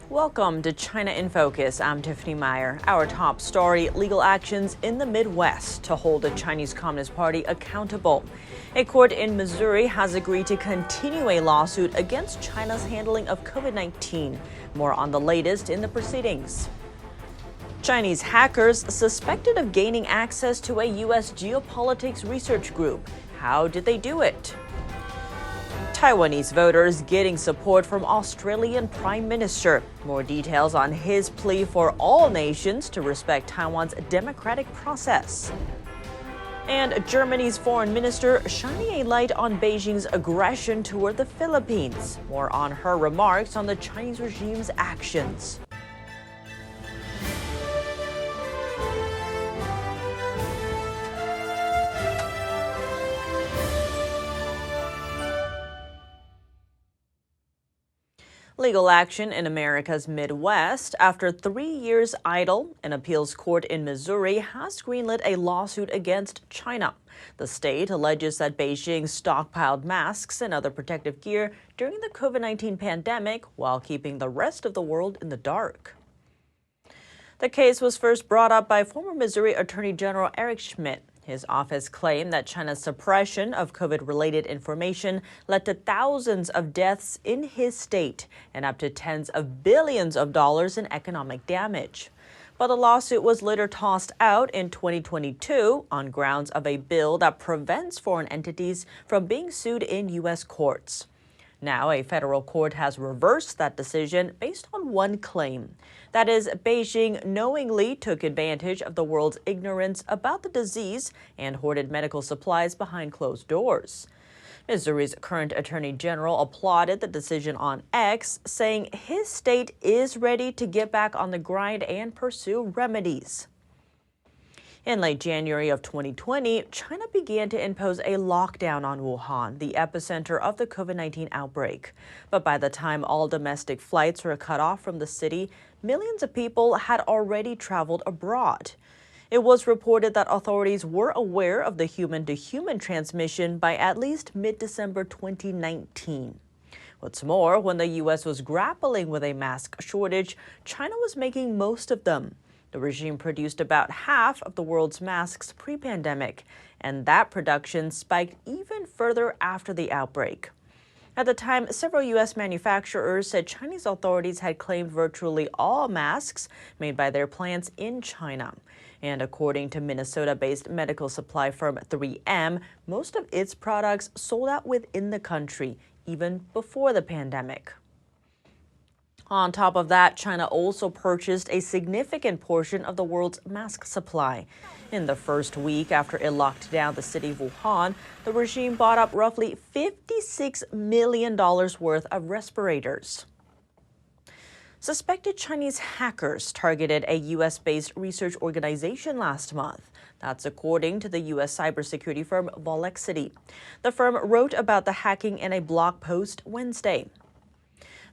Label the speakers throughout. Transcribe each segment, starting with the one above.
Speaker 1: Welcome to China in Focus. I'm Tiffany Meyer. Our top story, legal actions in the Midwest to hold the Chinese Communist Party accountable. A court in Missouri has agreed to continue a lawsuit against China's handling of COVID-19. More on the latest in the proceedings. Chinese hackers suspected of gaining access to a U.S. geopolitics research group. How did they do it? Taiwanese voters getting support from Australian Prime Minister. More details on his plea for all nations to respect Taiwan's democratic process. And Germany's foreign minister shining a light on Beijing's aggression toward the Philippines. More on her remarks on the Chinese regime's actions. Legal action in America's Midwest. After 3 years idle, an appeals court in Missouri has greenlit a lawsuit against China. The state alleges that Beijing stockpiled masks and other protective gear during the COVID-19 pandemic while keeping the rest of the world in the dark. The case was first brought up by former Missouri Attorney General Eric Schmidt. His office claimed that China's suppression of COVID-related information led to thousands of deaths in his state and up to tens of billions of dollars in economic damage. But the lawsuit was later tossed out in 2022 on grounds of a bill that prevents foreign entities from being sued in U.S. courts. Now, a federal court has reversed that decision based on one claim. That is, Beijing knowingly took advantage of the world's ignorance about the disease and hoarded medical supplies behind closed doors. Missouri's current attorney general applauded the decision on X, saying his state is ready to get back on the grind and pursue remedies. In late January of 2020, China began to impose a lockdown on Wuhan, the epicenter of the COVID-19 outbreak. But by the time all domestic flights were cut off from the city, millions of people had already traveled abroad. It was reported that authorities were aware of the human-to-human transmission by at least mid-December 2019. What's more, when the U.S. was grappling with a mask shortage, China was making most of them. The regime produced about half of the world's masks pre-pandemic, and that production spiked even further after the outbreak. At the time, several U.S. manufacturers said Chinese authorities had claimed virtually all masks made by their plants in China. And according to Minnesota-based medical supply firm 3M, most of its products sold out within the country, even before the pandemic. On top of that, China also purchased a significant portion of the world's mask supply. In the first week after it locked down the city of Wuhan, the regime bought up roughly $56 million worth of respirators. Suspected Chinese hackers targeted a U.S.-based research organization last month. That's according to the U.S. cybersecurity firm Volexity. The firm wrote about the hacking in a blog post Wednesday.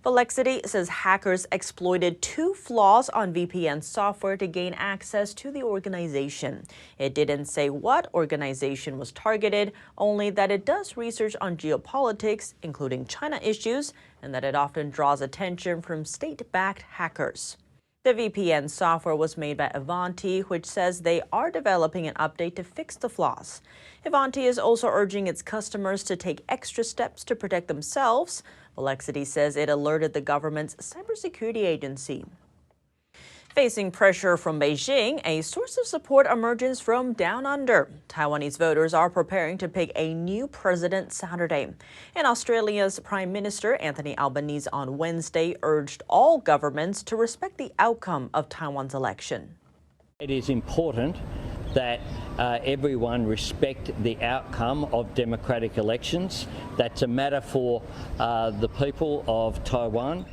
Speaker 1: Volexity says hackers exploited two flaws on VPN software to gain access to the organization. It didn't say what organization was targeted, only that it does research on geopolitics, including China issues, and that it often draws attention from state-backed hackers. The VPN software was made by Ivanti, which says they are developing an update to fix the flaws. Ivanti is also urging its customers to take extra steps to protect themselves. Volexity says it alerted the government's cybersecurity agency. Facing pressure from Beijing, a source of support emerges from down under. Taiwanese voters are preparing to pick a new president Saturday. And Australia's Prime Minister Anthony Albanese on Wednesday urged all governments to respect the outcome of Taiwan's election.
Speaker 2: It is important that everyone respect the outcome of democratic elections. That's a matter for the people of Taiwan.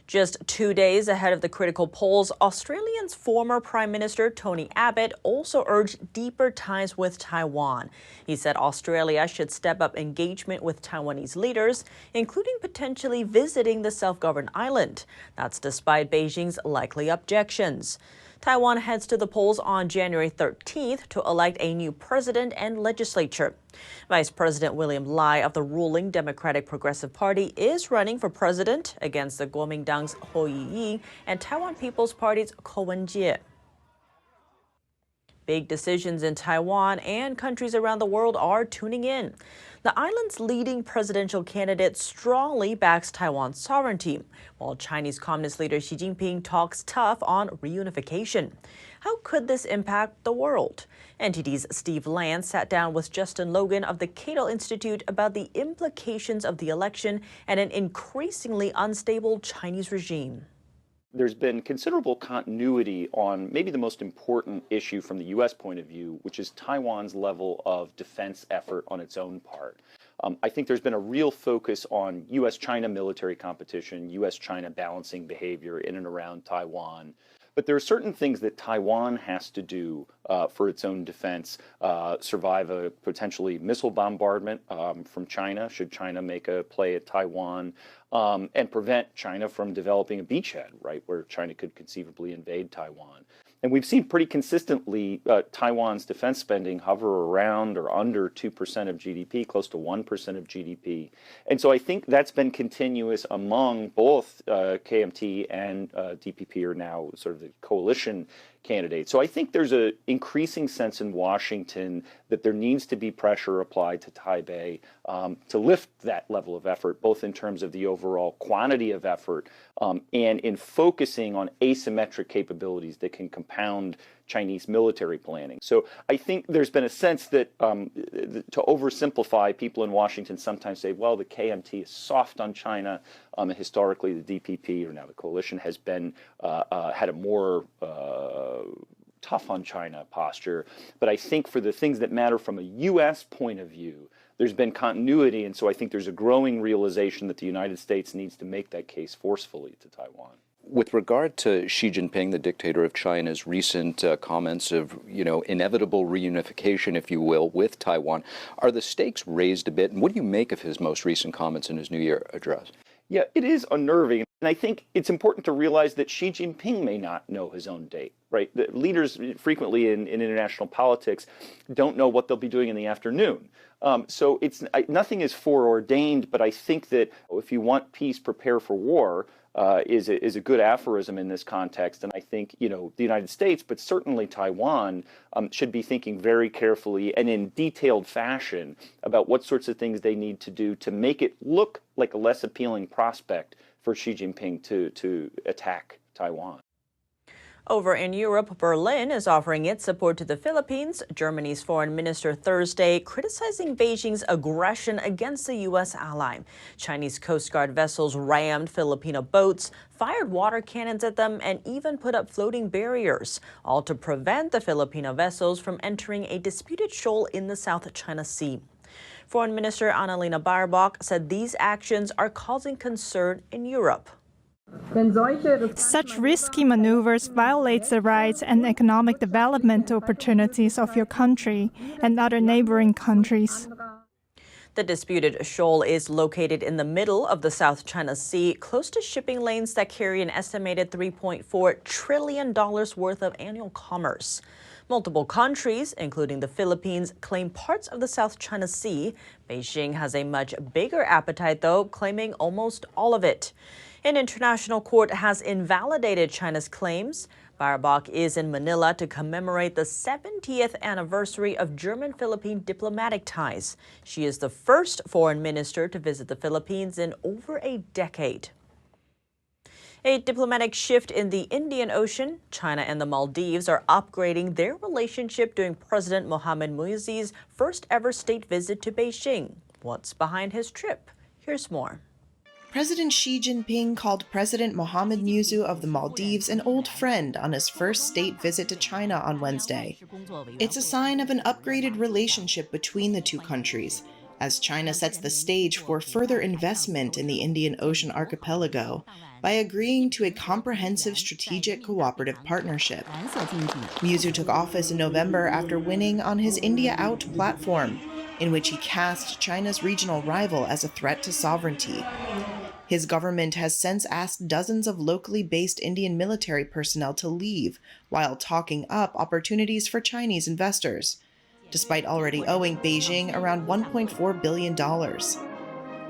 Speaker 1: Just 2 days ahead of the critical polls, Australia's former Prime Minister Tony Abbott also urged deeper ties with Taiwan. He said Australia should step up engagement with Taiwanese leaders, including potentially visiting the self-governed island. That's despite Beijing's likely objections. Taiwan heads to the polls on January 13th to elect a new president and legislature. Vice President William Lai of the ruling Democratic Progressive Party is running for president against the Kuomintang's Ho Yi and Taiwan People's Party's Ko Wen-jie. Big decisions in Taiwan and countries around the world are tuning in. The island's leading presidential candidate strongly backs Taiwan's sovereignty, while Chinese Communist leader Xi Jinping talks tough on reunification. How could this impact the world? NTD's Steve Lance sat down with Justin Logan of the Cato Institute about the implications of the election and an increasingly unstable Chinese regime.
Speaker 3: There's been considerable continuity on maybe the most important issue from the U.S. point of view, which is Taiwan's level of defense effort on its own part. I think there's been a real focus on U.S.-China military competition, U.S.-China balancing behavior in and around Taiwan. But there are certain things that Taiwan has to do for its own defense, survive a potentially missile bombardment from China, should China make a play at Taiwan, and prevent China from developing a beachhead, right, where China could conceivably invade Taiwan. And we've seen pretty consistently Taiwan's defense spending hover around or under 2% of GDP, close to 1% of GDP. And so I think that's been continuous among both KMT and DPP are now sort of the coalition candidates. So I think there's an increasing sense in Washington that there needs to be pressure applied to Taipei to lift that level of effort, both in terms of the overall quantity of effort and in focusing on asymmetric capabilities that can compound Chinese military planning. So I think there's been a sense that, to oversimplify, people in Washington sometimes say, well, the KMT is soft on China. And historically, the DPP, or now the coalition, has been had a more tough on China posture. But I think for the things that matter from a U.S. point of view, there's been continuity. And so I think there's a growing realization that the United States needs to make that case forcefully to Taiwan.
Speaker 4: With regard to Xi Jinping, the dictator of China's recent comments of, inevitable reunification, if you will, with Taiwan, are the stakes raised a bit? And what do you make of his most recent comments in his New Year address?
Speaker 3: Yeah, it is unnerving. And I think it's important to realize that Xi Jinping may not know his own date, right? The leaders frequently in international politics don't know what they'll be doing in the afternoon. So nothing is foreordained, but I think that if you want peace, prepare for war is a good aphorism in this context. And I think, the United States, but certainly Taiwan, should be thinking very carefully and in detailed fashion about what sorts of things they need to do to make it look like a less appealing prospect for Xi Jinping to attack Taiwan.
Speaker 1: Over in Europe, Berlin is offering its support to the Philippines. Germany's foreign minister Thursday criticizing Beijing's aggression against the U.S. ally. Chinese Coast Guard vessels rammed Filipino boats, fired water cannons at them, and even put up floating barriers, all to prevent the Filipino vessels from entering a disputed shoal in the South China Sea. Foreign Minister Annalena Baerbock said these actions are causing concern in Europe.
Speaker 5: Such risky maneuvers violate the rights and economic development opportunities of your country and other neighboring countries.
Speaker 1: The disputed shoal is located in the middle of the South China Sea, close to shipping lanes that carry an estimated $3.4 trillion worth of annual commerce. Multiple countries, including the Philippines, claim parts of the South China Sea. Beijing has a much bigger appetite, though, claiming almost all of it. An international court has invalidated China's claims. Baerbock is in Manila to commemorate the 70th anniversary of German-Philippine diplomatic ties. She is the first foreign minister to visit the Philippines in over a decade. A diplomatic shift in the Indian Ocean. China and the Maldives are upgrading their relationship during President Mohamed Muizzi's first ever state visit to Beijing. What's behind his trip? Here's more.
Speaker 6: President Xi Jinping called President Mohamed Muizzi of the Maldives an old friend on his first state visit to China on Wednesday. It's a sign of an upgraded relationship between the two countries, as China sets the stage for further investment in the Indian Ocean archipelago by agreeing to a comprehensive strategic cooperative partnership. Muizzi took office in November after winning on his India Out platform, in which he cast China's regional rival as a threat to sovereignty. His government has since asked dozens of locally based Indian military personnel to leave while talking up opportunities for Chinese investors, despite already owing Beijing around $1.4 billion.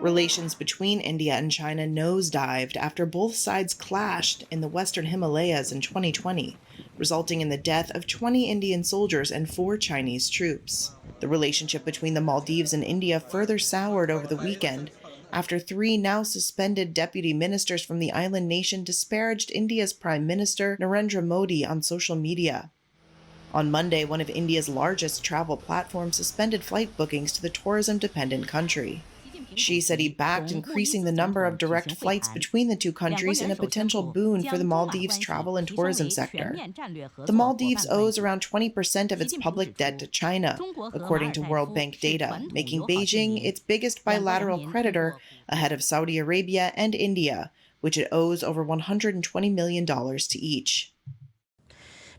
Speaker 6: Relations between India and China nosedived after both sides clashed in the Western Himalayas in 2020, resulting in the death of 20 Indian soldiers and 4 Chinese troops. The relationship between the Maldives and India further soured over the weekend after 3 now suspended deputy ministers from the island nation disparaged India's Prime Minister Narendra Modi on social media. On Monday, one of India's largest travel platforms suspended flight bookings to the tourism-dependent country. Xi said he backed increasing the number of direct flights between the two countries in a potential boon for the Maldives' travel and tourism sector. The Maldives owes around 20% of its public debt to China, according to World Bank data, making Beijing its biggest bilateral creditor ahead of Saudi Arabia and India, which it owes over $120 million to each.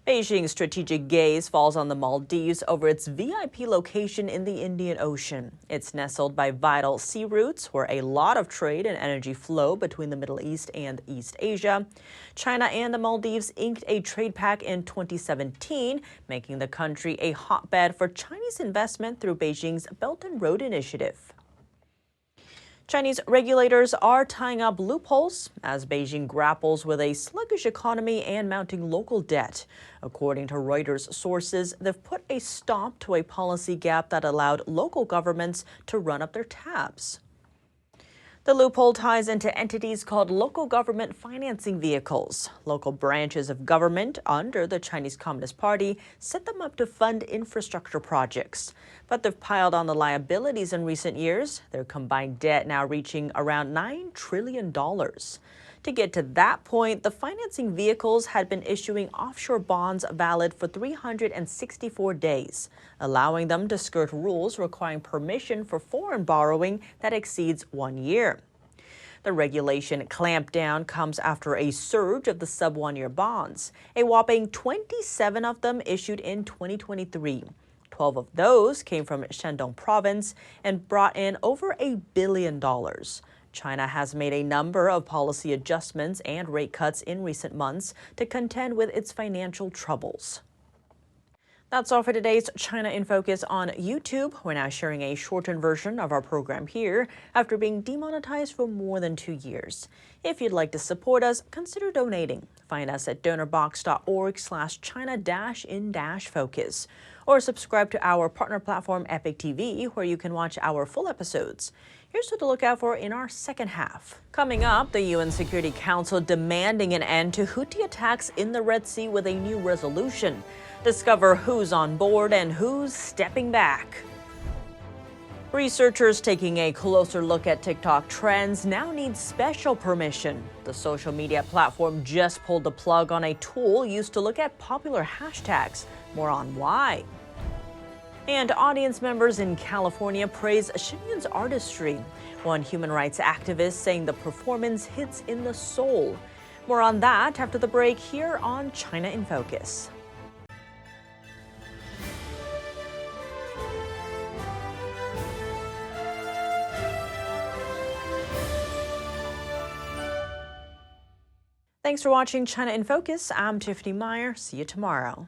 Speaker 1: Beijing's strategic gaze falls on the Maldives over its VIP location in the Indian Ocean. It's nestled by vital sea routes where a lot of trade and energy flow between the Middle East and East Asia. China and the Maldives inked a trade pact in 2017, making the country a hotbed for Chinese investment through Beijing's Belt and Road Initiative. Chinese regulators are tying up loopholes as Beijing grapples with a sluggish economy and mounting local debt. According to Reuters sources, they've put a stop to a policy gap that allowed local governments to run up their tabs. The loophole ties into entities called local government financing vehicles. Local branches of government under the Chinese Communist Party set them up to fund infrastructure projects. But they've piled on the liabilities in recent years, their combined debt now reaching around $9 trillion. To get to that point, the financing vehicles had been issuing offshore bonds valid for 364 days, allowing them to skirt rules requiring permission for foreign borrowing that exceeds 1 year. The regulation clampdown comes after a surge of the sub-1-year bonds, a whopping 27 of them issued in 2023. 12 of those came from Shandong province and brought in over $1 billion. China has made a number of policy adjustments and rate cuts in recent months to contend with its financial troubles. That's all for today's China in Focus on YouTube. We're now sharing a shortened version of our program here after being demonetized for more than 2 years. If you'd like to support us, consider donating. Find us at donorbox.org/China-in-focus or subscribe to our partner platform Epic TV, where you can watch our full episodes. Here's what to look out for in our second half. Coming up, the UN Security Council demanding an end to Houthi attacks in the Red Sea with a new resolution. Discover who's on board and who's stepping back. Researchers taking a closer look at TikTok trends now need special permission. The social media platform just pulled the plug on a tool used to look at popular hashtags. More on why. And audience members in California praise Shenyun's artistry. One human rights activist saying the performance hits in the soul. More on that after the break here on China in Focus. Thanks for watching China in Focus. I'm Tiffany Meyer. See you tomorrow.